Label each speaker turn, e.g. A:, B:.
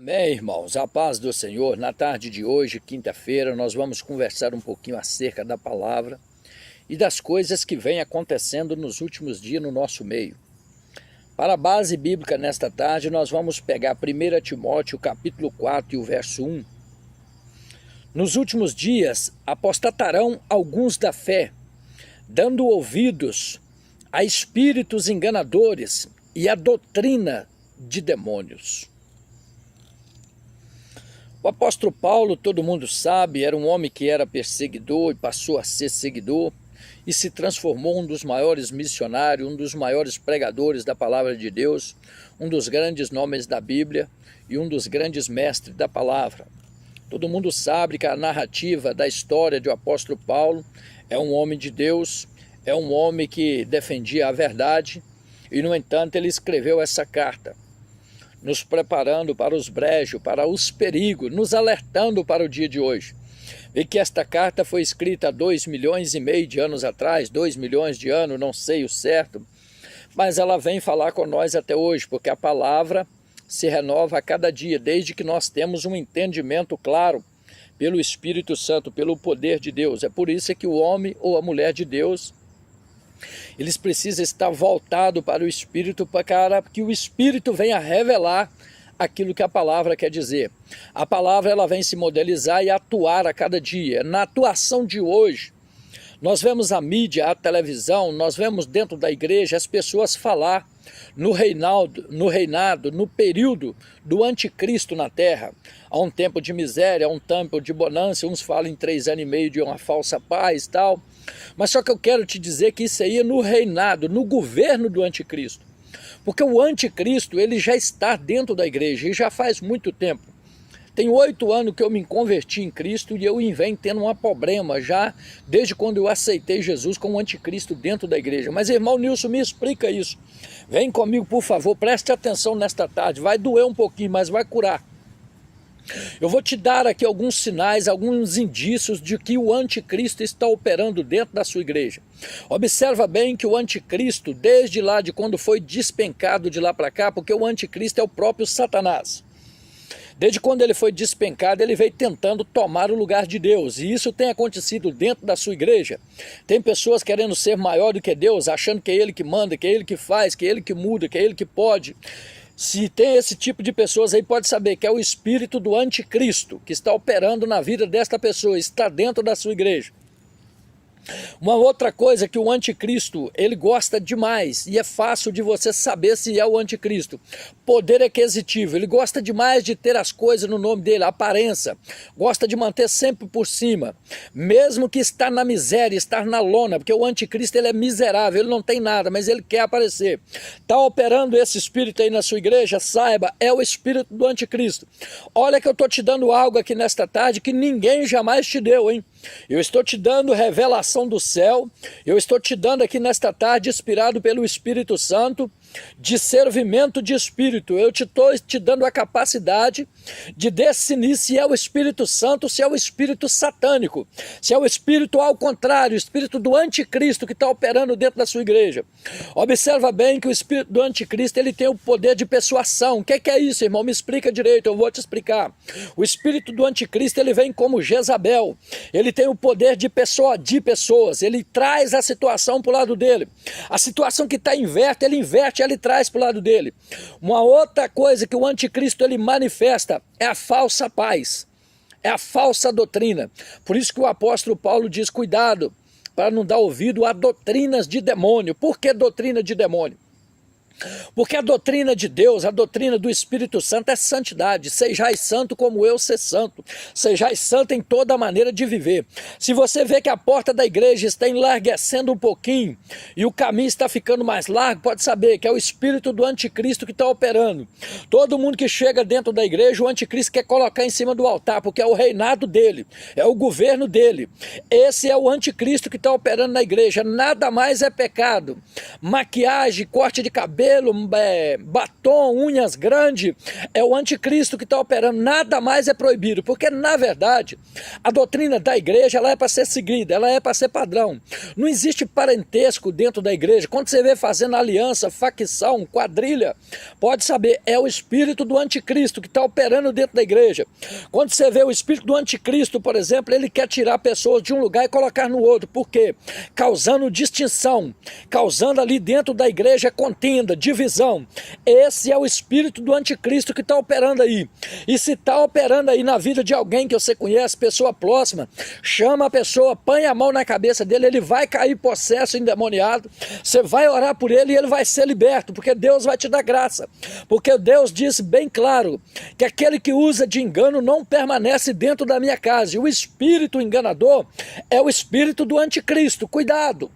A: Amém, irmãos. A paz do Senhor. Na tarde de hoje, quinta-feira, nós vamos conversar um pouquinho acerca da palavra e das coisas que vêm acontecendo nos últimos dias no nosso meio. Para a base bíblica nesta tarde, nós vamos pegar 1 Timóteo, capítulo 4 e o verso 1. Nos últimos dias, apostatarão alguns da fé, dando ouvidos a espíritos enganadores e a doutrina de demônios. O apóstolo Paulo, todo mundo sabe, era um homem que era perseguidor e passou a ser seguidor e se transformou um dos maiores missionários, um dos maiores pregadores da palavra de Deus, um dos grandes nomes da Bíblia e um dos grandes mestres da palavra. Todo mundo sabe que a narrativa da história do apóstolo Paulo é um homem de Deus, é um homem que defendia a verdade e, no entanto, ele escreveu essa carta, nos preparando para os brejos, para os perigos, nos alertando para o dia de hoje. E que esta carta foi escrita há 2,5 milhões de anos atrás, 2 milhões de anos, não sei o certo, mas ela vem falar com nós até hoje, porque a palavra se renova a cada dia, desde que nós temos um entendimento claro pelo Espírito Santo, pelo poder de Deus. É por isso que o homem ou a mulher de Deus, eles precisam estar voltados para o Espírito, para que o Espírito venha revelar aquilo que a palavra quer dizer. A palavra ela vem se modelizar e atuar a cada dia. Na atuação de hoje, nós vemos a mídia, a televisão, nós vemos dentro da igreja as pessoas falar no reinado, no período do anticristo na terra. Há um tempo de miséria, há um tempo de bonança, uns falam em 3 anos e meio de uma falsa paz e tal. Mas só que eu quero te dizer que isso aí é no reinado, no governo do anticristo. Porque o anticristo, ele já está dentro da igreja e já faz muito tempo. Tem 8 anos que eu me converti em Cristo e eu venho tendo um problema já desde quando eu aceitei Jesus como anticristo dentro da igreja. Mas irmão Nilson, me explica isso. Vem comigo, por favor, preste atenção nesta tarde. Vai doer um pouquinho, mas vai curar. Eu vou te dar aqui alguns sinais, alguns indícios de que o anticristo está operando dentro da sua igreja. Observa bem que o anticristo, desde lá de quando foi despencado de lá para cá, porque o anticristo é o próprio Satanás. Desde quando ele foi despencado, ele veio tentando tomar o lugar de Deus. E isso tem acontecido dentro da sua igreja. Tem pessoas querendo ser maior do que Deus, achando que é ele que manda, que é ele que faz, que é ele que muda, que é ele que pode. Se tem esse tipo de pessoas aí, pode saber que é o espírito do anticristo que está operando na vida desta pessoa, está dentro da sua igreja. Uma outra coisa que o anticristo, ele gosta demais, e é fácil de você saber se é o anticristo. Poder aquisitivo, ele gosta demais de ter as coisas no nome dele, a aparência, gosta de manter sempre por cima, mesmo que está na miséria, estar na lona, porque o anticristo ele é miserável, ele não tem nada, mas ele quer aparecer. Está operando esse espírito aí na sua igreja? Saiba, é o espírito do anticristo. Olha que eu estou te dando algo aqui nesta tarde que ninguém jamais te deu, hein? Eu estou te dando revelação do céu, eu estou te dando aqui nesta tarde, inspirado pelo Espírito Santo, discernimento de espírito. Eu estou te dando a capacidade de discernir se é o Espírito Santo, se é o espírito satânico, se é o espírito ao contrário, o espírito do anticristo que está operando dentro da sua igreja. Observa bem que o espírito do anticristo ele tem o poder de persuasão. O que é isso, irmão? Me explica direito, eu vou te explicar. O espírito do anticristo ele vem como Jezabel, ele tem o poder de persuadir pessoas, ele traz a situação para o lado dele. A situação que está inverta, ele inverte, ele traz para o lado dele. Uma outra coisa que o anticristo ele manifesta é a falsa paz, é a falsa doutrina. Por isso que o apóstolo Paulo diz, cuidado para não dar ouvido a doutrinas de demônio. Por que doutrina de demônio? Porque a doutrina de Deus, a doutrina do Espírito Santo é santidade. Sejais santo como eu ser santo. Sejais santo em toda maneira de viver. Se você vê que a porta da igreja está enlarguecendo um pouquinho e o caminho está ficando mais largo, pode saber que é o espírito do anticristo que está operando. Todo mundo que chega dentro da igreja, o anticristo quer colocar em cima do altar, porque é o reinado dele, é o governo dele. Esse é o anticristo que está operando na igreja. Nada mais é pecado. Maquiagem, corte de cabelo, cabelo, batom, unhas grandes, é o anticristo que está operando. Nada mais é proibido, porque na verdade a doutrina da igreja ela é para ser seguida, ela é para ser padrão. Não existe parentesco dentro da igreja. Quando você vê fazendo aliança, facção, quadrilha, pode saber, é o espírito do anticristo que está operando dentro da igreja. Quando você vê o espírito do anticristo, por exemplo, ele quer tirar pessoas de um lugar e colocar no outro. Por quê? Causando distinção, causando ali dentro da igreja contenda, divisão. Esse é o espírito do anticristo que está operando aí. E se está operando aí na vida de alguém que você conhece, pessoa próxima, chama a pessoa, põe a mão na cabeça dele, ele vai cair possesso, endemoniado, você vai orar por ele e ele vai ser liberto, porque Deus vai te dar graça. Porque Deus disse bem claro que aquele que usa de engano não permanece dentro da minha casa. E o espírito enganador é o espírito do anticristo. Cuidado!